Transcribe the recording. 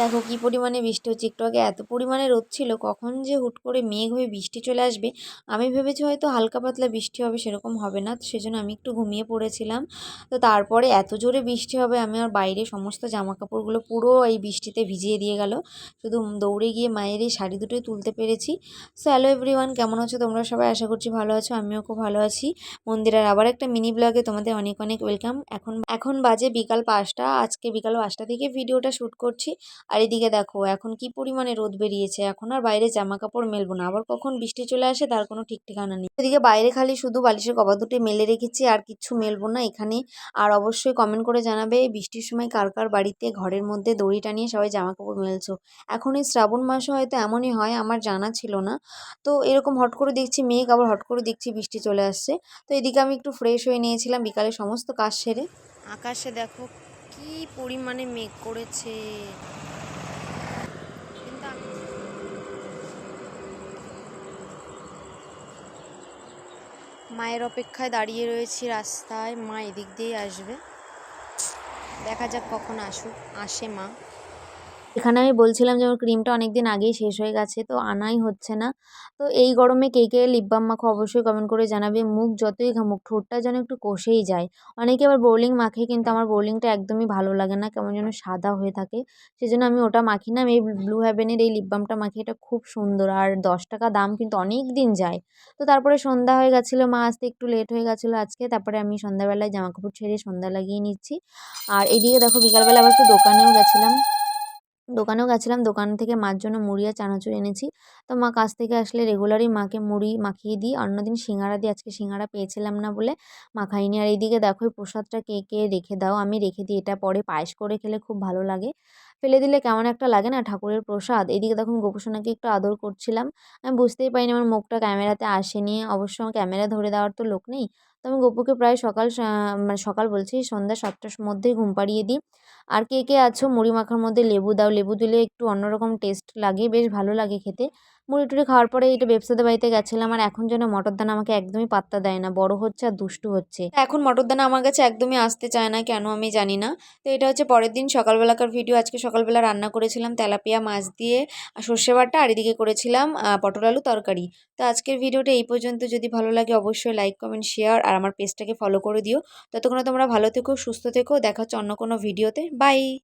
দেখো কি পরিমাণে বৃষ্টি হচ্ছে। একটু আগে এত পরিমাণে রোদ ছিল, কখন যে হুট করে মেঘ হয়ে বৃষ্টি চলে আসবে। আমি ভেবেছি হয়তো হালকা পাতলা বৃষ্টি হবে, সেরকম হবে না। তো সেজন্য আমি একটু ঘুমিয়ে পড়েছিলাম। তো তারপরে এত জোরে বৃষ্টি হবে, আমি আর বাইরে সমস্ত জামা কাপড়গুলো পুরো এই বৃষ্টিতে ভিজিয়ে দিয়ে গেল। শুধু দৌড়ে গিয়ে মায়ের এই শাড়ি দুটোই তুলতে পেরেছি। সো হ্যালো এভরিওয়ান, কেমন আছো তোমরা সবাই? আশা করছি ভালো আছো, আমিও খুব ভালো আছি। মন্দিরের আবার একটা মিনি ব্লগে তোমাদের অনেক অনেক ওয়েলকাম। এখন বাজে বিকাল 5টা। আজকে বিকাল 5টা থেকে ভিডিওটা শ্যুট করছি। আর এদিকে দেখো এখন কি পরিমাণে রোদ বেরিয়েছে। এখন আর বাইরে জামা কাপড় মেলবো না, আবার কখন বৃষ্টি চলে আসে তার কোনো ঠিক ঠিকানা নেই। এদিকে বাইরে খালি শুধু বালিশের কভার দুটো মেলে রেখেছি, আর কিচ্ছু মেলবো না এখানে। আর অবশ্যই কমেন্ট করে জানাবে বৃষ্টির সময় কার কার বাড়িতে ঘরের মধ্যে দড়ি টানিয়ে সবাই জামা কাপড় মেলছো। এখন এই শ্রাবণ মাসে হয়তো এমনই হয়, আমার জানা ছিল না। তো এরকম হট করে দেখছি মেঘ, আবার হট করে দেখছি বৃষ্টি চলে আসছে। তো এদিকে আমি একটু ফ্রেশ হয়ে নিয়েছিলাম বিকালে সমস্ত কাজ সেরে। আকাশে দেখো কি পরিমাণে মেঘ করেছে। মায়ের অপেক্ষায় দাঁড়িয়ে রয়েছি রাস্তায়, মা এদিক দিয়ে আসবে। দেখা যাক কখন আসে মা। এখানে আমি বলছিলাম যে আমার ক্রিমটা অনেকদিন আগেই শেষ হয়ে গেছে, তো আনাই হচ্ছে না। তো এই গরমে কে কে লিপ বাম মাখো অবশ্যই কমেন্ট করে জানাবে। মুখ যতই ঘামুক ঠোঁটটা যেন একটু কষেই যায়। অনেকে আবার বোরলিং মাখে, কিন্তু আমার বোরলিংটা একদমই ভালো লাগে না, কেমন যেন সাদা হয়ে থাকে। সেজন্য আমি ওটা মাখি না। আমি এই ব্লু হেভেনের এই লিপ বামটা মাখি, এটা খুব সুন্দর। আর 10 টাকা দাম, কিন্তু অনেক দিন যায়। তো তারপরে সন্ধ্যা হয়ে গেছিলো, মা আসতে একটু লেট হয়ে গেছিলো আজকে। তারপরে আমি সন্ধ্যাবেলায় জামা কাপড় ছেড়ে সন্ধ্যা লাগিয়ে নিচ্ছি। আর এদিকে দেখো বিকালবেলা আবার একটু দোকানেও গেছিলাম। দোকান থেকে মার জন্য মুড়ি আর চানাচুর এনেছি। তো মা কাজ থেকে আসলে রেগুলারই মাকে মুড়ি মাখিয়ে দিই, অন্যদিন সিঙ্গারা দিই। আজকে সিঙ্গারা পেয়েছিলাম না বলে মাখাইনি। আর এইদিকে দেখো এই প্রসাদটা কে কে রেখে দাও, আমি রেখে দিই। এটা পরে পায়েস করে খেলে খুব ভালো লাগে, ফেলে দিলে কেমন একটা লাগে না ঠাকুরের প্রসাদ। এদিকে দেখুন গোপুসোনাকে একটু আদর করছিলাম। আমি বুঝতেই পারিনি আমার মুখটা ক্যামেরাতে আসেনি। অবশ্য আমার ক্যামেরা ধরে দেওয়ার তো লোক নেই। তো আমি গপুকে প্রায় মানে সকাল বলছি সন্ধ্যা 7টার মধ্যেই ঘুম পাড়িয়ে দিই। আর কে কে আছো মুড়ি মাখার মধ্যে লেবু দাও, লেবু দিলে একটু অন্যরকম টেস্ট লাগে, বেশ ভালো লাগে খেতে। মুড়ি টুড়ি খাওয়ার পরে এটা বেবসাদের বাড়িতে গেছিলাম। আর এখন যেন মটরদানা আমাকে একদমই পাত্তা দেয় না, বড় হচ্ছে আর দুষ্টু হচ্ছে। এখন মটরদানা আমার কাছে একদমই আসতে চায় না, কেন আমি জানি না। তো এটা হচ্ছে পরের দিন সকালবেলাকার ভিডিও। আজকে সকালবেলা রান্না করেছিলাম তেলাপিয়া মাছ দিয়ে সর্ষে বাটা, আর এদিকে করেছিলাম পটল আলু তরকারি। তো আজকের ভিডিওটা এই পর্যন্ত। যদি ভালো লাগে অবশ্যই লাইক কমেন্ট শেয়ার আর আমার পেজটাকে ফলো করে দিও। ততক্ষণে তোমরা ভালো থেকো, সুস্থ থেকো। দেখা হচ্ছে অন্য কোনো ভিডিওতে। বাই।